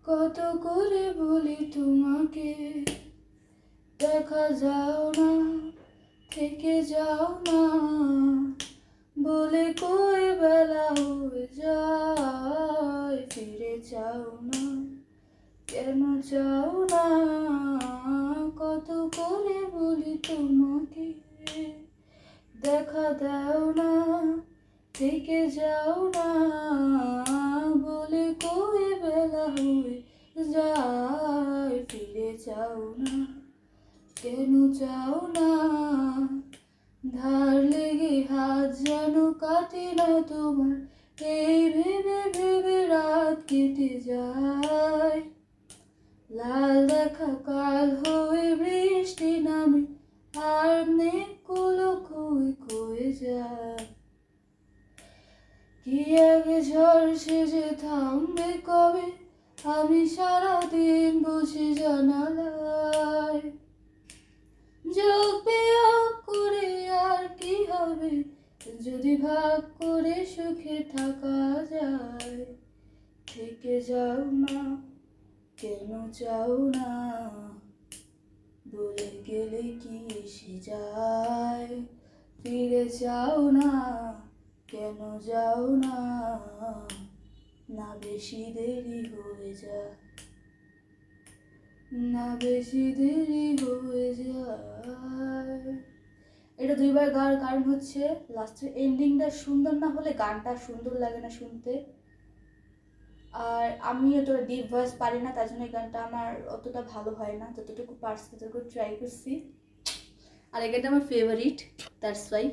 কত করে বলি তোমাকে, দেখা যাও না, থেকে যাও না, বলে কই বেলা হয়ে যায়, ফিরে যাও না, কেন যাও না, কত করে বলি তোমাকে, দেখা দাও না, থেকে যাও না, বলে কই বেলা হয়ে যায়, ফিরে যাও না, কেন যাও না, ধার লেগে হাত যেন কাটে না তোমার, এই ভেবে ভেবে রাত কেটে যায়, লাল দেখা কাল হয়ে বৃষ্টি নামে, আর মেঘগুলো ক্ষয়ে ক্ষয়ে যায়, কি আগে ঝড় সেজে থামবে কবে, আমি সারাদিন বসে জানালায়, যোগ বিয়োগ করে আর কি হবে, যদি ভাগ করে সুখে থাকা যায়, থেকে যাও না, কেন যাও না, বলে গেলে কি এসে যায়, ফিরে যাও না, কেন যাও না, না বেশি দেরি হয়ে যায়, না বেশি দেরি হয়ে যায়। এটা দুইবার গাওয়ার কারণ হচ্ছে লাস্টের এন্ডিংটা সুন্দর না হলে গানটা সুন্দর লাগে না শুনতে, আর আমি অতটা ডিপ ভয়েস পারি না, তার জন্য এই গানটা আমার অতটা ভালো হয় না, যতটুকু পারছি ততটুকু ট্রাই করছি, আর এই গানটা আমার ফেভারিট, দ্যাটস ওয়াই।